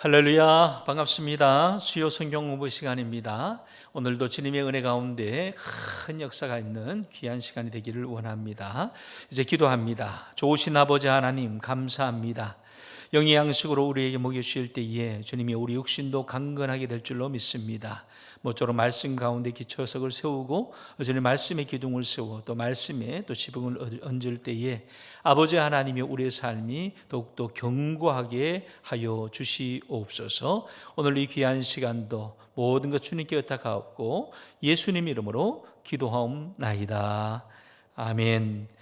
할렐루야, 반갑습니다. 수요 성경 공부 시간입니다. 오늘도 주님의 은혜 가운데 큰 역사가 있는 귀한 시간이 되기를 원합니다. 이제 기도합니다. 좋으신 아버지 하나님 감사합니다. 영의 양식으로 우리에게 먹여주실 때에 주님이 우리 육신도 강건하게 될 줄로 믿습니다. 모쪼록 말씀 가운데 기초석을 세우고 주님 말씀의 기둥을 세우고 또 말씀에 또 지붕을 얹을 때에 아버지 하나님이 우리의 삶이 더욱더 견고하게 하여 주시옵소서. 오늘 이 귀한 시간도 모든 것 주님께 의탁하옵고 예수님 이름으로 기도하옵나이다. 아멘.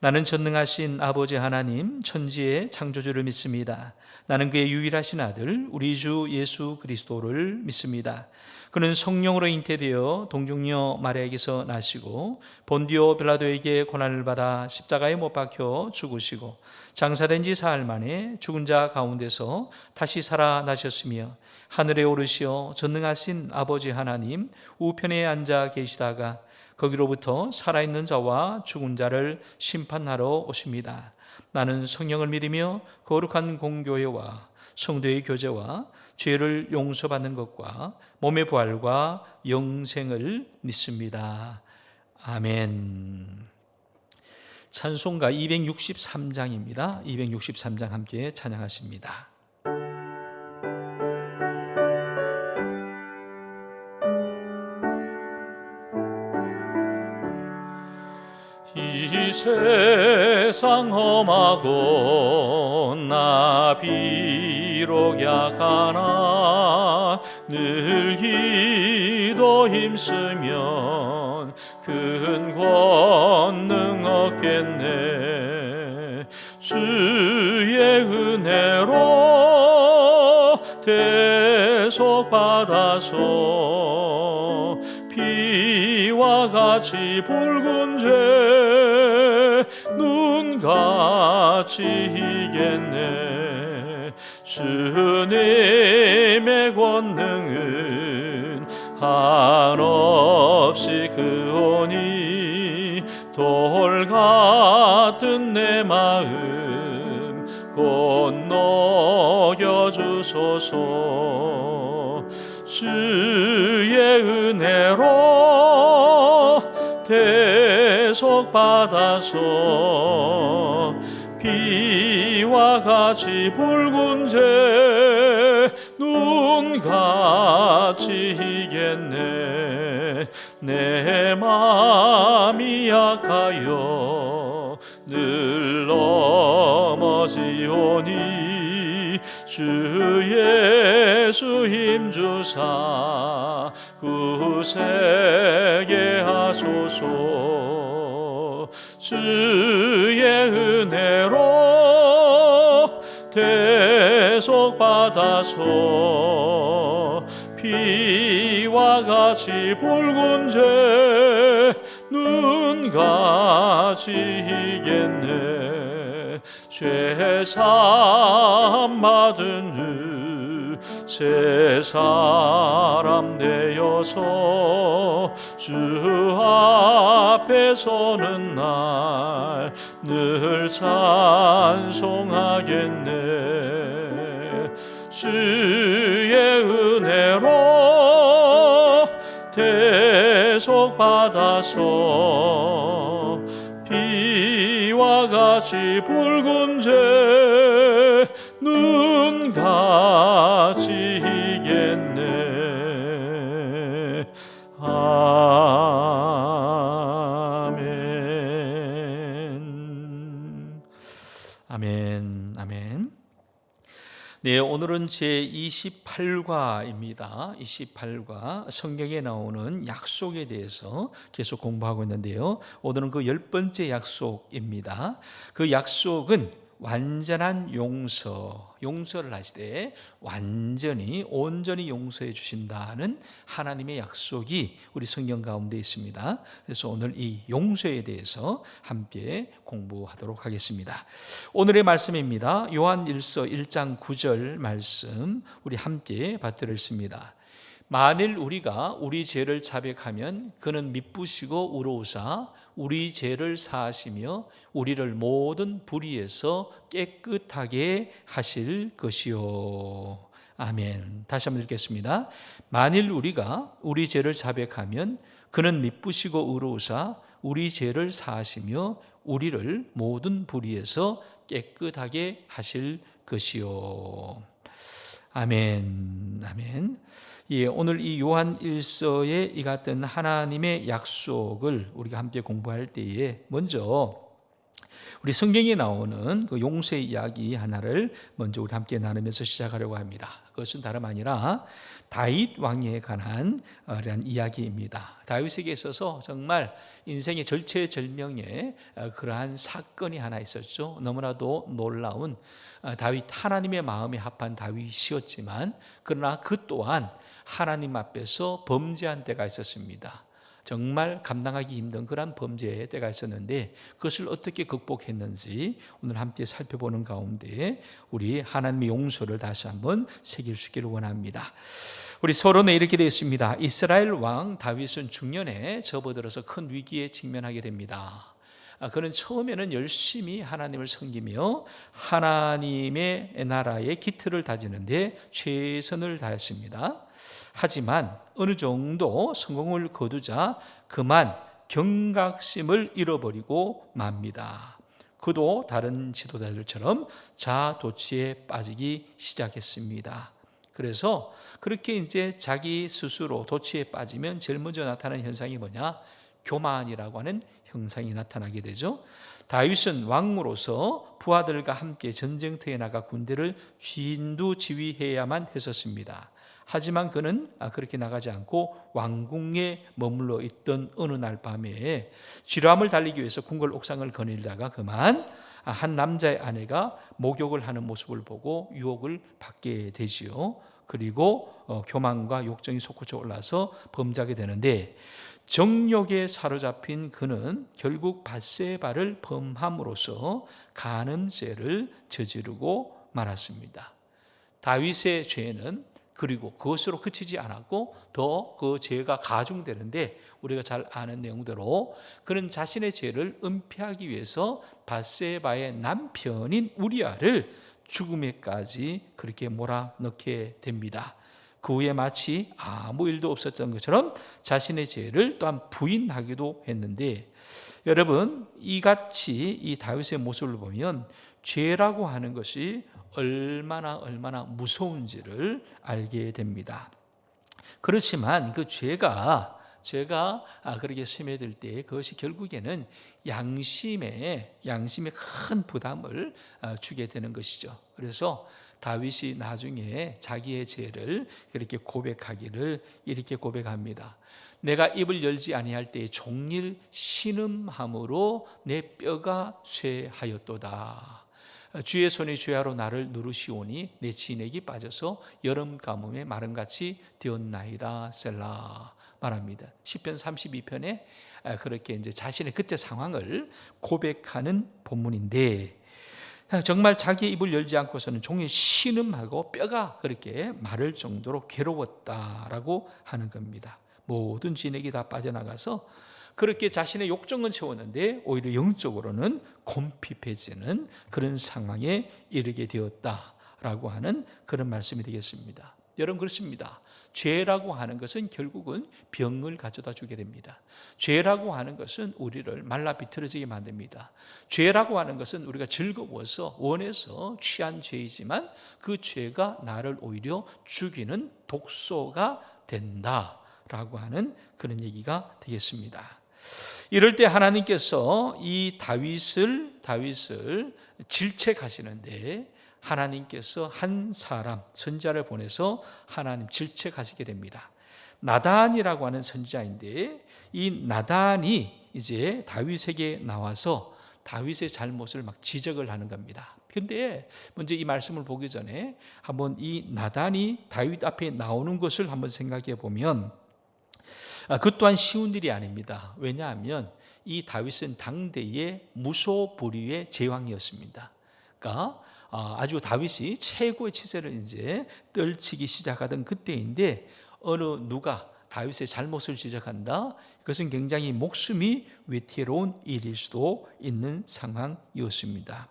나는 전능하신 아버지 하나님 천지의 창조주를 믿습니다. 나는 그의 유일하신 아들 우리 주 예수 그리스도를 믿습니다. 그는 성령으로 잉태되어 동정녀 마리아에게서 나시고 본디오 빌라도에게 고난을 받아 십자가에 못 박혀 죽으시고 장사된 지 사흘 만에 죽은 자 가운데서 다시 살아나셨으며 하늘에 오르시어 전능하신 아버지 하나님 우편에 앉아 계시다가 거기로부터 살아있는 자와 죽은 자를 심판하러 오십니다. 나는 성령을 믿으며 거룩한 공교회와 성도의 교제와 죄를 용서받는 것과 몸의 부활과 영생을 믿습니다. 아멘. 찬송가 263장입니다. 263장 함께 찬양하십니다. 이 세상 험하고 나 비록 약하나 늘 기도 힘쓰면 큰 권능 얻겠네. 주의 은혜로 대속받아서 피와 같이 붉은 죄 눈같이 이겠네. 주님의 권능은 한없이 크오니 돌 같은 내 마음 곧 녹여주소서. 주의 은혜로 대속받아서 피와 같이 붉은 죄 눈같이 이겠네. 내 마음이 약하여 늘 넘어지오니 주 예수 힘주사 구세게 하소서. 주의 은혜로 대속받아서 피와 같이 붉은 죄 눈같이 이겠네. 죄사함 받은 후 새 사람 되어서 주 앞에 서는 날 늘 찬송하겠네. 주의 은혜로 대속받아서 피와 같이 붉은 죄 눈같이 네, 오늘은 제 28과입니다. 28과 성경에 나오는 약속에 대해서 계속 공부하고 있는데요. 오늘은 그 10번째 약속입니다. 그 약속은 완전한 용서를 하시되 완전히 온전히 용서해 주신다는 하나님의 약속이 우리 성경 가운데 있습니다. 그래서 오늘 이 용서에 대해서 함께 공부하도록 하겠습니다. 오늘의 말씀입니다. 요한일서 1장 9절 말씀 우리 함께 받들었습니다. 만일 우리가 우리 죄를 자백하면 그는 미쁘시고 의로우사 우리 죄를 사하시며 우리를 모든 불의에서 깨끗하게 하실 것이요. 아멘. 다시 한번 읽겠습니다. 만일 우리가 우리 죄를 자백하면 그는 미쁘시고 의로우사 우리 죄를 사하시며 우리를 모든 불의에서 깨끗하게 하실 것이요. 아멘. 아멘. 예, 오늘 이 요한 1서의 이 같은 하나님의 약속을 우리가 함께 공부할 때에 먼저 우리 성경에 나오는 그 용서의 이야기 하나를 먼저 우리 함께 나누면서 시작하려고 합니다. 그것은 다름 아니라 다윗 왕에 관한 이야기입니다. 다윗에게 있어서 정말 인생의 절체절명의 그러한 사건이 하나 있었죠. 너무나도 놀라운 다윗, 하나님의 마음에 합한 다윗이었지만 그러나 그 또한 하나님 앞에서 범죄한 때가 있었습니다. 정말 감당하기 힘든 그런 범죄의 때가 있었는데 그것을 어떻게 극복했는지 오늘 함께 살펴보는 가운데 우리 하나님의 용서를 다시 한번 새길 수 있기를 원합니다. 우리 서론에 이렇게 되어 있습니다. 이스라엘 왕 다윗은 중년에 접어들어서 큰 위기에 직면하게 됩니다. 그는 처음에는 열심히 하나님을 섬기며 하나님의 나라의 기틀을 다지는데 최선을 다했습니다. 하지만 어느 정도 성공을 거두자 그만 경각심을 잃어버리고 맙니다. 그도 다른 지도자들처럼 자아도취에 빠지기 시작했습니다. 그래서 그렇게 이제 자기 스스로 도취에 빠지면 제일 먼저 나타나는 현상이 뭐냐? 교만이라고 하는 형상이 나타나게 되죠. 다윗은 왕으로서 부하들과 함께 전쟁터에 나가 군대를 진두지휘해야만 했었습니다. 하지만 그는 그렇게 나가지 않고 왕궁에 머물러 있던 어느 날 밤에 지루함을 달리기 위해서 궁궐 옥상을 거닐다가 그만 한 남자의 아내가 목욕을 하는 모습을 보고 유혹을 받게 되지요. 그리고 교만과 욕정이 솟구쳐 올라서 범죄하게 되는데 정욕에 사로잡힌 그는 결국 밧세바를 범함으로써 간음죄를 저지르고 말았습니다. 다윗의 죄는 그리고 그것으로 그치지 않았고 더 그 죄가 가중되는데 우리가 잘 아는 내용대로 그는 자신의 죄를 은폐하기 위해서 밧세바의 남편인 우리아를 죽음에까지 그렇게 몰아넣게 됩니다. 그 후에 마치 아무 일도 없었던 것처럼 자신의 죄를 또한 부인하기도 했는데 여러분 이같이 이 다윗의 모습을 보면 죄라고 하는 것이 얼마나 무서운지를 알게 됩니다. 그렇지만 그 죄가 그렇게 스며들 때 그것이 결국에는 양심에 큰 부담을 주게 되는 것이죠. 그래서 다윗이 나중에 자기의 죄를 그렇게 고백하기를 이렇게 고백합니다. 내가 입을 열지 아니할 때에 종일 신음함으로 내 뼈가 쇠하였도다. 주의 손이 주야로 나를 누르시오니 내 진액이 빠져서 여름 가뭄에 마름같이 되었나이다. 셀라 말합니다. 시편 32편에 그렇게 이제 자신의 그때 상황을 고백하는 본문인데 정말 자기의 입을 열지 않고서는 종일 신음하고 뼈가 그렇게 마를 정도로 괴로웠다라고 하는 겁니다. 모든 진액이 다 빠져나가서 그렇게 자신의 욕정은 채웠는데 오히려 영적으로는 곰핍해지는 그런 상황에 이르게 되었다라고 하는 그런 말씀이 되겠습니다. 여러분 그렇습니다. 죄라고 하는 것은 결국은 병을 가져다 주게 됩니다. 죄라고 하는 것은 우리를 말라 비틀어지게 만듭니다. 죄라고 하는 것은 우리가 즐거워서 원해서 취한 죄이지만 그 죄가 나를 오히려 죽이는 독소가 된다라고 하는 그런 얘기가 되겠습니다. 이럴 때 하나님께서 이 다윗을 질책하시는데 하나님께서 한 사람 선지자를 보내서 하나님 질책하시게 됩니다. 나단이라고 하는 선지자인데 이 나단이 이제 다윗에게 나와서 다윗의 잘못을 막 지적을 하는 겁니다. 그런데 먼저 이 말씀을 보기 전에 한번 이 나단이 다윗 앞에 나오는 것을 한번 생각해 보면 그 또한 쉬운 일이 아닙니다. 왜냐하면 이 다윗은 당대의 무소불위의 제왕이었습니다. 그러니까 아주 다윗이 최고의 치세를 이제 떨치기 시작하던 그때인데 어느 누가 다윗의 잘못을 지적한다. 그것은 굉장히 목숨이 위태로운 일일 수도 있는 상황이었습니다.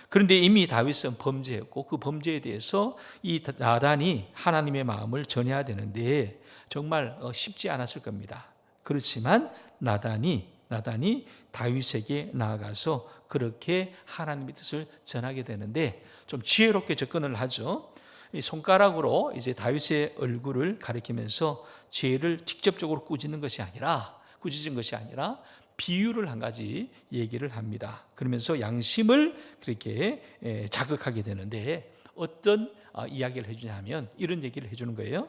그런데 이미 다윗은 범죄했고 그 범죄에 대해서 이 나단이 하나님의 마음을 전해야 되는데 정말 쉽지 않았을 겁니다. 그렇지만 나단이 다윗에게 나아가서 그렇게 하나님의 뜻을 전하게 되는데 좀 지혜롭게 접근을 하죠. 이 손가락으로 이제 다윗의 얼굴을 가리키면서 죄를 직접적으로 꾸짖는 것이 아니라 비유를 한 가지 얘기를 합니다. 그러면서 양심을 그렇게 자극하게 되는데 어떤 이야기를 해주냐면 이런 얘기를 해주는 거예요.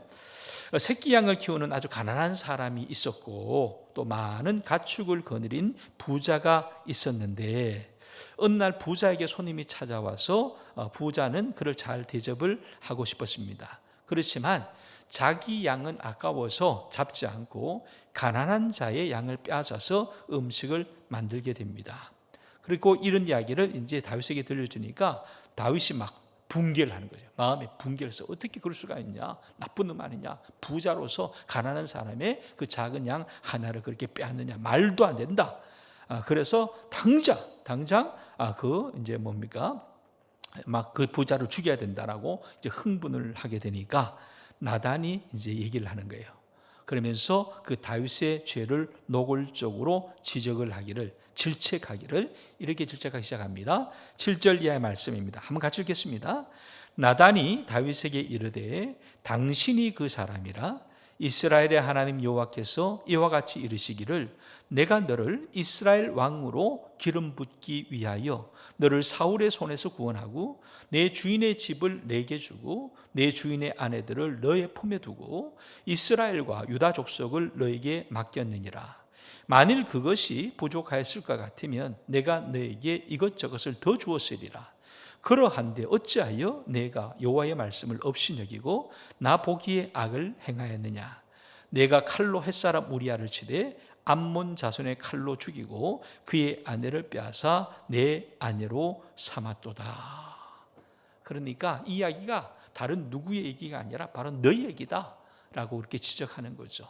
새끼 양을 키우는 아주 가난한 사람이 있었고 또 많은 가축을 거느린 부자가 있었는데 어느 날 부자에게 손님이 찾아와서 부자는 그를 잘 대접을 하고 싶었습니다. 그렇지만 자기 양은 아까워서 잡지 않고 가난한 자의 양을 빼앗아서 음식을 만들게 됩니다. 그리고 이런 이야기를 이제 다윗에게 들려주니까 다윗이 막 붕괴를 하는 거죠. 마음에 붕괴를 해서 어떻게 그럴 수가 있냐? 나쁜 놈 아니냐? 부자로서 가난한 사람의 그 작은 양 하나를 그렇게 빼앗느냐? 말도 안 된다. 그래서 당장 그 이제 뭡니까? 막 그 부자를 죽여야 된다라고 이제 흥분을 하게 되니까 나단이 이제 얘기를 하는 거예요. 그러면서 그 다윗의 죄를 노골적으로 질책하기를 이렇게 질책하기 시작합니다. 7절 이하의 말씀입니다. 한번 같이 읽겠습니다. 나단이 다윗에게 이르되 당신이 그 사람이라 이스라엘의 하나님 여호와께서 이와 같이 이르시기를 내가 너를 이스라엘 왕으로 기름 붓기 위하여 너를 사울의 손에서 구원하고 내 주인의 집을 내게 주고 내 주인의 아내들을 너의 품에 두고 이스라엘과 유다 족속을 너에게 맡겼느니라. 만일 그것이 부족하였을 것 같으면 내가 너에게 이것저것을 더 주었으리라. 그러한데 어찌하여 내가 여호와의 말씀을 없이 여기고 나 보기에 악을 행하였느냐. 내가 칼로 햇사람 우리아를 치되 암몬 자손의 칼로 죽이고 그의 아내를 빼앗아 내 아내로 삼았도다. 그러니까 이 이야기가 다른 누구의 얘기가 아니라 바로 너의 얘기다 라고 그렇게 지적하는 거죠.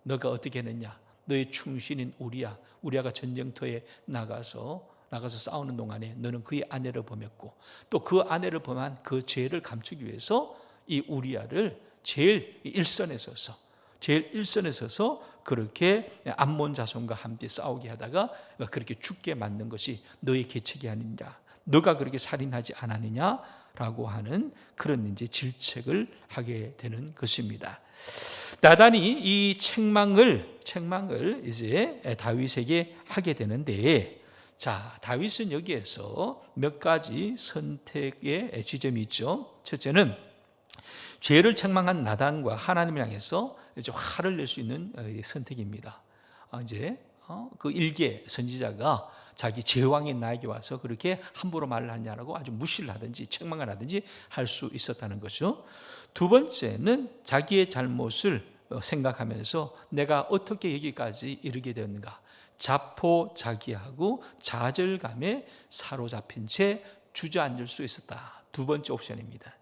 너가 어떻게 했느냐. 너의 충신인 우리아가 전쟁터에 나가서 싸우는 동안에 너는 그의 아내를 범했고 또 그 아내를 범한 그 죄를 감추기 위해서 이 우리아를 제일 일선에 서서 그렇게 암몬 자손과 함께 싸우게 하다가 그렇게 죽게 만든 것이 너의 계책이 아니냐. 너가 그렇게 살인하지 않았느냐라고 하는 그런 이제 질책을 하게 되는 것입니다. 나단이 이 책망을 이제 다윗에게 하게 되는데 자, 다윗은 여기에서 몇 가지 선택의 지점이 있죠. 첫째는 죄를 책망한 나단과 하나님을 향해서 이제 화를 낼 수 있는 선택입니다. 이제 그 일개 선지자가 자기 제왕인 나에게 와서 그렇게 함부로 말을 하냐라고 아주 무시를 하든지 책망을 하든지 할 수 있었다는 거죠. 두 번째는 자기의 잘못을 생각하면서 내가 어떻게 여기까지 이르게 되었는가 자포자기하고 좌절감에 사로잡힌 채 주저앉을 수 있었다. 두 번째 옵션입니다.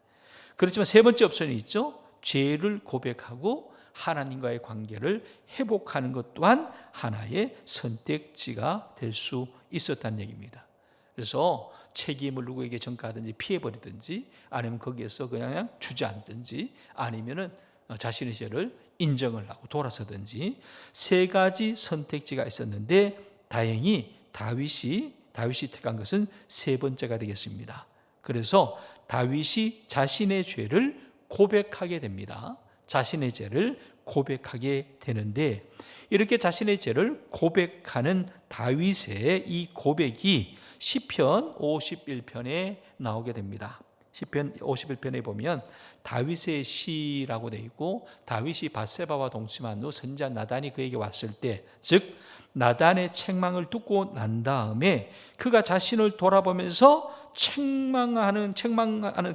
그렇지만 세 번째 옵션이 있죠. 죄를 고백하고 하나님과의 관계를 회복하는 것 또한 하나의 선택지가 될 수 있었다는 얘기입니다. 그래서 책임을 누구에게 전가하든지 피해버리든지 아니면 거기에서 그냥 주저앉든지 아니면은 자신의 죄를 인정을 하고 돌아서든지 세 가지 선택지가 있었는데 다행히 다윗이 택한 것은 세 번째가 되겠습니다. 그래서 다윗이 자신의 죄를 고백하게 됩니다. 자신의 죄를 고백하게 되는데 이렇게 자신의 죄를 고백하는 다윗의 이 고백이 시편 51편에 나오게 됩니다. 시편 51편에 보면 다윗의 시라고 되어 있고, 다윗이 밧세바와 동침한 후 선지자 나단이 그에게 왔을 때, 즉 나단의 책망을 듣고 난 다음에 그가 자신을 돌아보면서 책망하는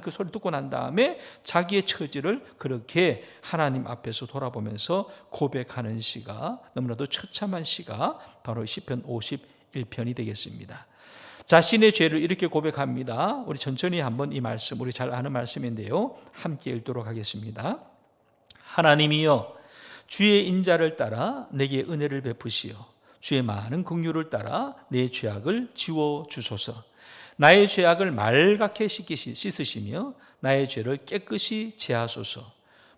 그 소리를 듣고 난 다음에 자기의 처지를 그렇게 하나님 앞에서 돌아보면서 고백하는 시가, 너무나도 처참한 시가 바로 시편 51편이 되겠습니다. 자신의 죄를 이렇게 고백합니다. 우리 천천히 한번 이 말씀, 우리 잘 아는 말씀인데요, 함께 읽도록 하겠습니다. 하나님이여, 주의 인자를 따라 내게 은혜를 베푸시어 주의 많은 긍휼을 따라 내 죄악을 지워 주소서. 나의 죄악을 말갛게 씻으시며 나의 죄를 깨끗이 제하소서.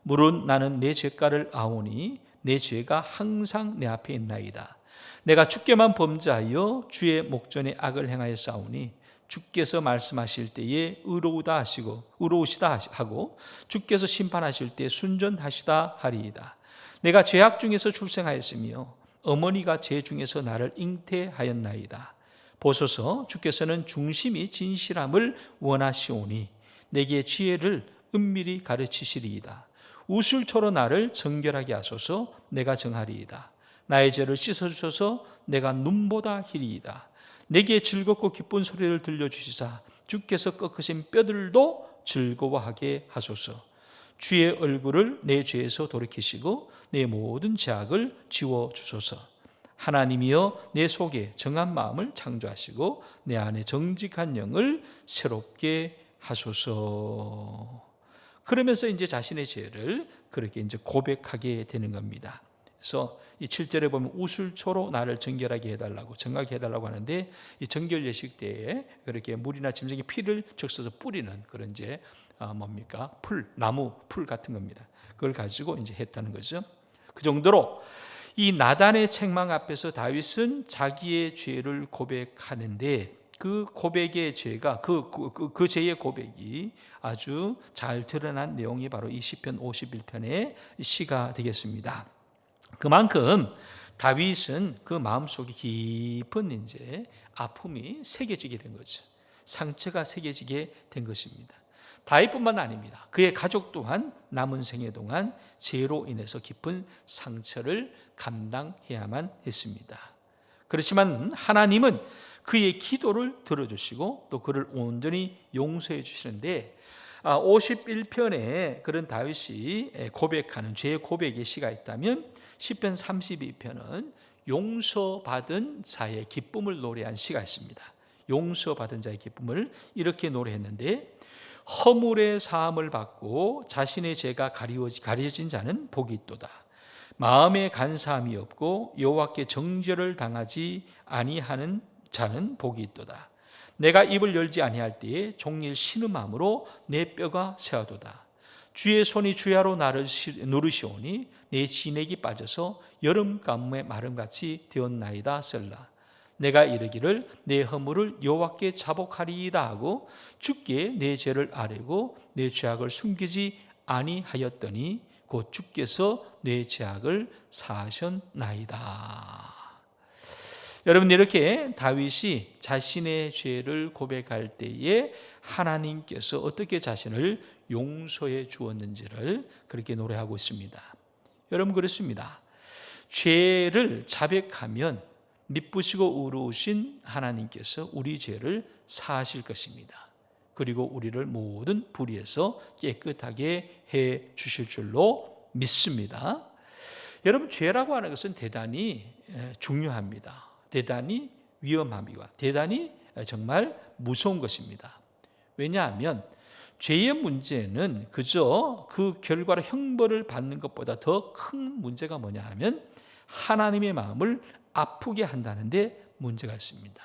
물은 나는 내 죄가를 아오니 내 죄가 항상 내 앞에 있나이다. 내가 주께만 범죄하여 주의 목전에 악을 행하여 싸우니 주께서 말씀하실 때에 의로우시다 하고 주께서 심판하실 때 순전하시다 하리이다. 내가 죄악 중에서 출생하였으며 어머니가 죄 중에서 나를 잉태하였나이다. 보소서, 주께서는 중심이 진실함을 원하시오니 내게 지혜를 은밀히 가르치시리이다. 우술초로 나를 정결하게 하소서. 내가 정하리이다. 나의 죄를 씻어주셔서 내가 눈보다 희리이다. 내게 즐겁고 기쁜 소리를 들려주시사 주께서 꺾으신 뼈들도 즐거워하게 하소서. 주의 얼굴을 내 죄에서 돌이키시고 내 모든 죄악을 지워주소서. 하나님이여, 내 속에 정한 마음을 창조하시고 내 안에 정직한 영을 새롭게 하소서. 그러면서 이제 자신의 죄를 그렇게 이제 고백하게 되는 겁니다. 그래서 이 7절에 보면 우술초로 나를 정결하게 해달라고, 정하게 해달라고 하는데, 이 정결 예식 때에 그렇게 물이나 짐승의 피를 적셔서 뿌리는 그런 이제 나무 풀 같은 겁니다. 그걸 가지고 이제 했다는 거죠. 그 정도로 이 나단의 책망 앞에서 다윗은 자기의 죄를 고백하는데, 그 고백의 죄가 그 죄의 고백이 아주 잘 드러난 내용이 바로 이 시편 51편의 시가 되겠습니다. 그만큼 다윗은 그 마음속에 깊은 이제 아픔이 새겨지게 된 거죠. 상처가 새겨지게 된 것입니다. 다윗뿐만 아닙니다. 그의 가족 또한 남은 생애 동안 죄로 인해서 깊은 상처를 감당해야만 했습니다. 그렇지만 하나님은 그의 기도를 들어주시고 또 그를 온전히 용서해 주시는데, 51편에 그런 다윗이 고백하는 죄의 고백의 시가 있다면 시편 32편은 용서받은 자의 기쁨을 노래한 시가 있습니다. 용서받은 자의 기쁨을 이렇게 노래했는데, 허물의 사함을 받고 자신의 죄가 가려진 자는 복이 있도다. 마음에 간사함이 없고 여호와께 정죄를 당하지 아니하는 자는 복이 있도다. 내가 입을 열지 아니할 때에 종일 신음함으로 내 뼈가 새하도다. 주의 손이 주야로 나를 누르시오니 내 진액이 빠져서 여름 가뭄의 마름같이 되었나이다. 셀라. 내가 이르기를 내 허물을 여호와께 자복하리이다 하고 주께 내 죄를 아뢰고 내 죄악을 숨기지 아니하였더니 곧 주께서 내 죄악을 사하셨나이다. 여러분, 이렇게 다윗이 자신의 죄를 고백할 때에 하나님께서 어떻게 자신을 용서해 주었는지를 그렇게 노래하고 있습니다. 여러분, 그렇습니다. 죄를 자백하면 미쁘시고 의로우신 하나님께서 우리 죄를 사하실 것입니다. 그리고 우리를 모든 불의에서 깨끗하게 해 주실 줄로 믿습니다. 여러분, 죄라고 하는 것은 대단히 중요합니다. 대단히 위험합니다. 대단히 정말 무서운 것입니다. 왜냐하면 죄의 문제는 그저 그 결과로 형벌을 받는 것보다 더 큰 문제가 뭐냐 하면 하나님의 마음을 아프게 한다는 데 문제가 있습니다.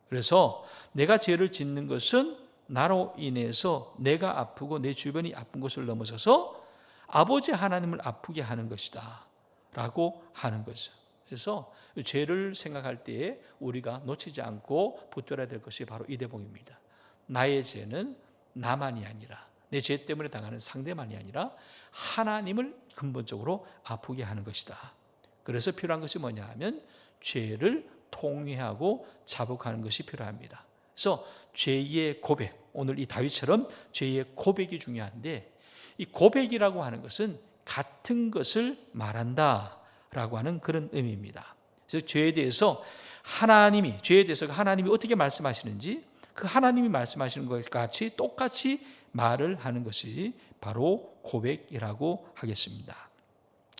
그래서 내가 죄를 짓는 것은 나로 인해서 내가 아프고 내 주변이 아픈 것을 넘어서서 아버지 하나님을 아프게 하는 것이다 라고 하는 거죠. 그래서 죄를 생각할 때에 우리가 놓치지 않고 붙들어야 될 것이 바로 이 대목입니다. 나의 죄는 나만이 아니라, 내 죄 때문에 당하는 상대만이 아니라 하나님을 근본적으로 아프게 하는 것이다. 그래서 필요한 것이 뭐냐 하면 죄를 통회하고 자복하는 것이 필요합니다. 그래서 죄의 고백, 오늘 이 다윗처럼 죄의 고백이 중요한데, 이 고백이라고 하는 것은 같은 것을 말한다라고 하는 그런 의미입니다. 그래서 죄에 대해서 하나님이 어떻게 말씀하시는지 그 하나님이 말씀하시는 것과 같이 똑같이 말을 하는 것이 바로 고백이라고 하겠습니다.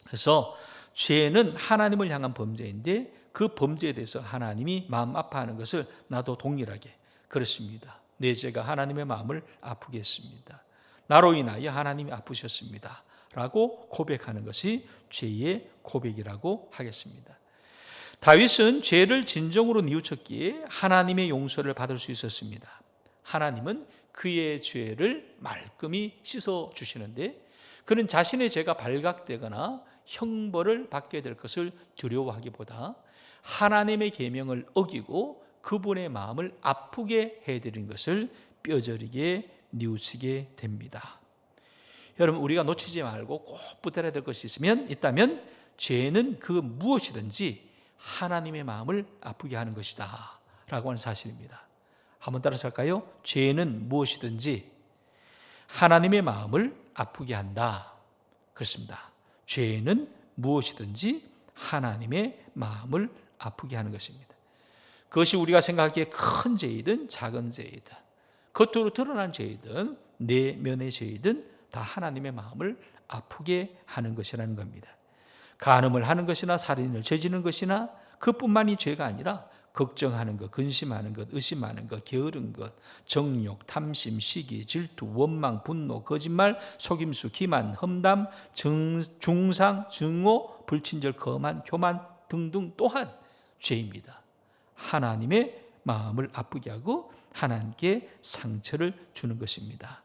그래서 죄는 하나님을 향한 범죄인데 그 범죄에 대해서 하나님이 마음 아파하는 것을 나도 동일하게 그렇습니다. 내 죄가 하나님의 마음을 아프게 했습니다. 나로 인하여 하나님이 아프셨습니다. 라고 고백하는 것이 죄의 고백이라고 하겠습니다. 다윗은 죄를 진정으로 뉘우쳤기에 하나님의 용서를 받을 수 있었습니다. 하나님은 그의 죄를 말끔히 씻어 주시는데 그는 자신의 죄가 발각되거나 형벌을 받게 될 것을 두려워하기보다 하나님의 계명을 어기고 그분의 마음을 아프게 해드린 것을 뼈저리게 뉘우치게 됩니다. 여러분, 우리가 놓치지 말고 꼭 붙들어야 될 것이 있다면 죄는 그 무엇이든지 하나님의 마음을 아프게 하는 것이다 라고 하는 사실입니다. 한번 따라서 할까요? 죄는 무엇이든지 하나님의 마음을 아프게 한다. 그렇습니다. 죄는 무엇이든지 하나님의 마음을 아프게 하는 것입니다. 그것이 우리가 생각하기에 큰 죄이든 작은 죄이든 겉으로 드러난 죄이든 내면의 죄이든 다 하나님의 마음을 아프게 하는 것이라는 겁니다. 간음을 하는 것이나 살인을 저지르는 것이나 그뿐만이 죄가 아니라 걱정하는 것, 근심하는 것, 의심하는 것, 게으른 것, 정욕, 탐심, 시기, 질투, 원망, 분노, 거짓말, 속임수, 기만, 험담, 중상, 증오, 불친절, 거만, 교만 등등 또한 죄입니다. 하나님의 마음을 아프게 하고 하나님께 상처를 주는 것입니다.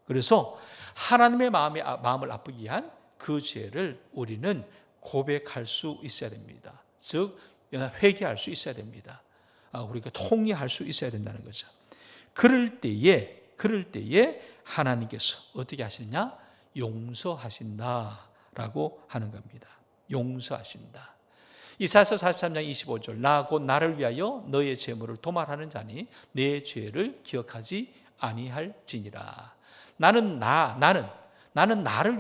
그래서 하나님의 마음을 아프게 한 그 죄를 우리는 고백할 수 있어야 됩니다. 즉 회개할 수 있어야 됩니다. 우리가 통회할 수 있어야 된다는 거죠. 그럴 때에 하나님께서 어떻게 하시느냐? 용서하신다라고 하는 겁니다. 용서하신다. 이사야서 43장 25절 나 곧 나를 위하여 너의 재물을 도말하는 자니 내 죄를 기억하지 아니할지니라. 나는 나를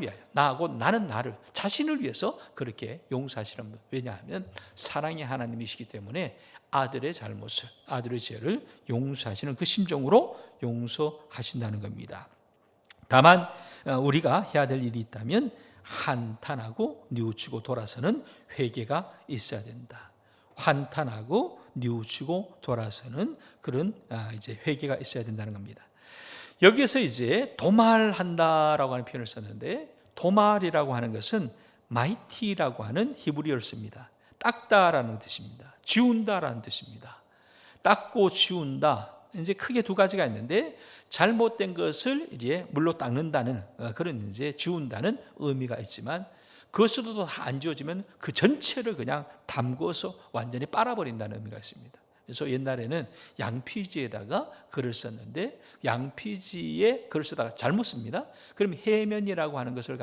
위하여 나는 나를 자신을 위해서 그렇게 용서하시는 것. 왜냐하면 사랑의 하나님이시기 때문에 아들의 잘못을 아들의 죄를 용서하시는 그 심정으로 용서하신다는 겁니다. 다만 우리가 해야 될 일이 있다면 한탄하고 뉘우치고 돌아서는 회개가 있어야 된다. 한탄하고 뉘우치고 돌아서는 그런 이제 회개가 있어야 된다는 겁니다. 여기에서 이제 도말한다라고 하는 표현을 썼는데 도말이라고 하는 것은 마이티라고 하는 히브리어를 씁니다. 닦다라는 뜻입니다. 지운다라는 뜻입니다. 닦고 지운다. 이제 크게 두 가지가 있는데 잘못된 것을 이제 물로 닦는다는 그런 이제 지운다는 의미가 있지만 그것으로도 다 안 지워지면 그 전체를 그냥 담궈서 완전히 빨아버린다는 의미가 있습니다. 그래서 옛날에는 양피지에다가 글을 썼는데 양피지에 글을 쓰다가 잘못 씁니다. 그럼 해면이라고 하는 것을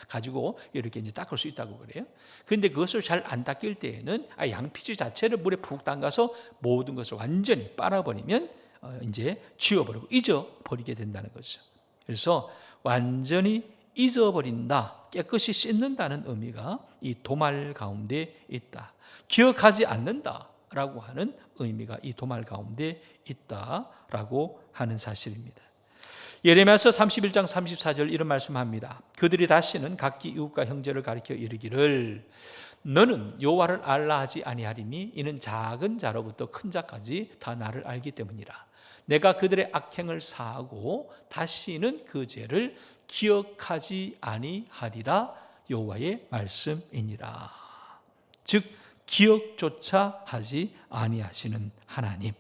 가지고 이렇게 이제 닦을 수 있다고 그래요. 그런데 그것을 잘 안 닦일 때에는 양피지 자체를 물에 푹 담가서 모든 것을 완전히 빨아버리면 이제 지워버리고 잊어버리게 된다는 거죠. 그래서 완전히 잊어버린다, 깨끗이 씻는다는 의미가 이 도말 가운데 있다. 기억하지 않는다 라고 하는 의미가 이 도말 가운데 있다라고 하는 사실입니다. 예레미야서 31장 34절 이런 말씀합니다. 그들이 다시는 각기 이웃과 형제를 가리켜 이르기를 너는 여호와를 알라 하지 아니하리니 이는 작은 자로부터 큰 자까지 다 나를 알기 때문이라. 내가 그들의 악행을 사하고 다시는 그 죄를 기억하지 아니하리라 여호와의 말씀이니라. 즉 기억조차 하지 아니하시는 하나님.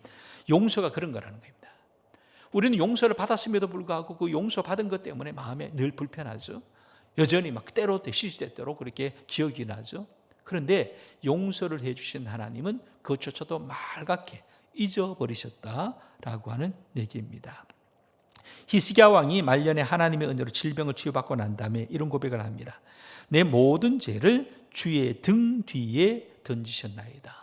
용서가 그런 거라는 겁니다. 우리는 용서를 받았음에도 불구하고 그 용서받은 것 때문에 마음에 늘 불편하죠. 여전히 막 시시때때로 그렇게 기억이 나죠. 그런데 용서를 해주신 하나님은 그것조차도 말갛게 잊어버리셨다라고 하는 얘기입니다. 히스기야 왕이 말년에 하나님의 은혜로 질병을 치유받고 난 다음에 이런 고백을 합니다. 내 모든 죄를 주의 등 뒤에 던지셨나이다.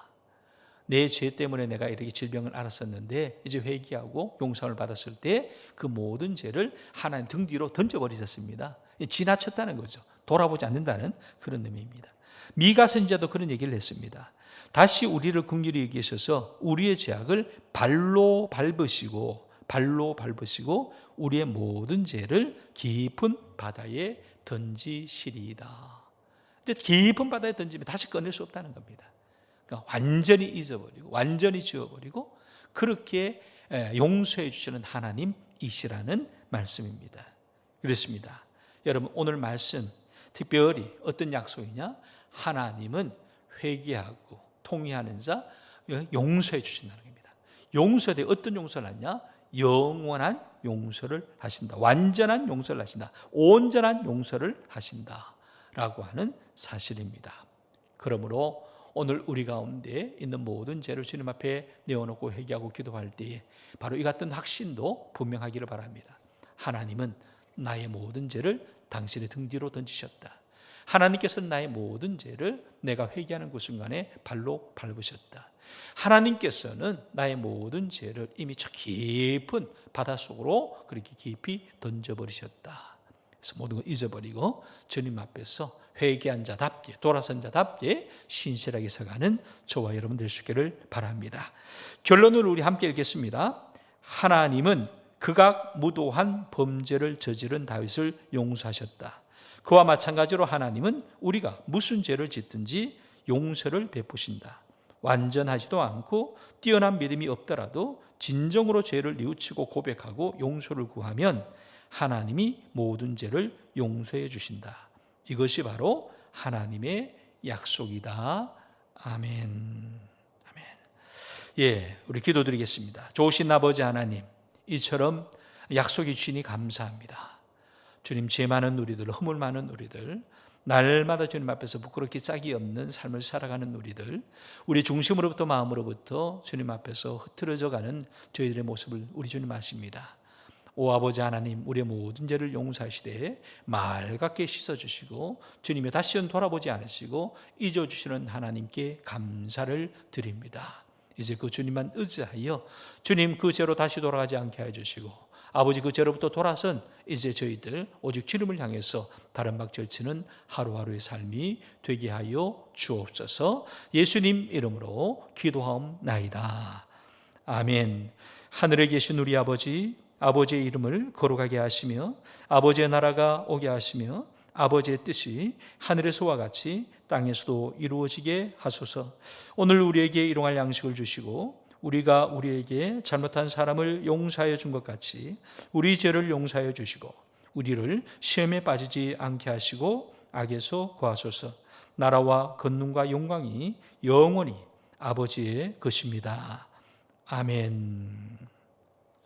내 죄 때문에 내가 이렇게 질병을 앓았었는데 이제 회개하고 용서를 받았을 때 그 모든 죄를 하나님 등 뒤로 던져버리셨습니다. 지나쳤다는 거죠. 돌아보지 않는다는 그런 의미입니다. 미가 선지자도 그런 얘기를 했습니다. 다시 우리를 긍휼히 여기셔서 우리의 죄악을 발로 밟으시고 우리의 모든 죄를 깊은 바다에 던지시리이다. 이제 깊은 바다에 던지면 다시 꺼낼 수 없다는 겁니다. 그러니까 완전히 잊어버리고 완전히 지워버리고 그렇게 용서해 주시는 하나님이시라는 말씀입니다. 그렇습니다. 여러분 오늘 말씀 특별히 어떤 약속이냐? 하나님은 회개하고 통회하는 자 용서해 주신다는 겁니다. 용서에 대해 어떤 용서를 하냐? 영원한 용서를 하신다. 완전한 용서를 하신다. 온전한 용서를 하신다라고 하는 사실입니다. 그러므로 오늘 우리 가운데 있는 모든 죄를 주님 앞에 내어놓고 회개하고 기도할 때에 바로 이 같은 확신도 분명하기를 바랍니다. 하나님은 나의 모든 죄를 당신의 등 뒤로 던지셨다. 하나님께서는 나의 모든 죄를 내가 회개하는 그 순간에 발로 밟으셨다. 하나님께서는 나의 모든 죄를 이미 저 깊은 바닷속으로 그렇게 깊이 던져버리셨다. 그래서 모든 걸 잊어버리고 주님 앞에서 회개한 자답게 돌아선 자답게 신실하게 서가는 저와 여러분 될 수 있기를 바랍니다. 결론을 우리 함께 읽겠습니다. 하나님은 극악 무도한 범죄를 저지른 다윗을 용서하셨다. 그와 마찬가지로 하나님은 우리가 무슨 죄를 짓든지 용서를 베푸신다. 완전하지도 않고 뛰어난 믿음이 없더라도 진정으로 죄를 뉘우치고 고백하고 용서를 구하면 하나님이 모든 죄를 용서해 주신다. 이것이 바로 하나님의 약속이다. 아멘. 아멘. 예, 우리 기도드리겠습니다. 좋으신 아버지 하나님, 이처럼 약속해 주시니 감사합니다. 주님, 죄 많은 우리들, 허물 많은 우리들, 날마다 주님 앞에서 부끄럽게 짝이 없는 삶을 살아가는 우리들, 우리 중심으로부터 마음으로부터 주님 앞에서 흐트러져가는 저희들의 모습을 우리 주님 아십니다. 오 아버지 하나님, 우리의 모든 죄를 용서하시되 맑게 씻어주시고 주님이 다시는 돌아보지 않으시고 잊어주시는 하나님께 감사를 드립니다. 이제 그 주님만 의지하여 주님 그 죄로 다시 돌아가지 않게 해주시고 아버지 그 죄로부터 돌아선 이제 저희들 오직 주님을 향해서 다른 박 절치는 하루하루의 삶이 되게 하여 주옵소서. 예수님 이름으로 기도하옵나이다. 아멘. 하늘에 계신 우리 아버지, 아버지의 이름을 거룩하게 하시며 아버지의 나라가 오게 하시며 아버지의 뜻이 하늘에서와 같이 땅에서도 이루어지게 하소서. 오늘 우리에게 일용할 양식을 주시고 우리가 우리에게 잘못한 사람을 용서하여 준 것 같이 우리 죄를 용서하여 주시고 우리를 시험에 빠지지 않게 하시고 악에서 구하소서. 나라와 권능과 영광이 영원히 아버지의 것입니다. 아멘.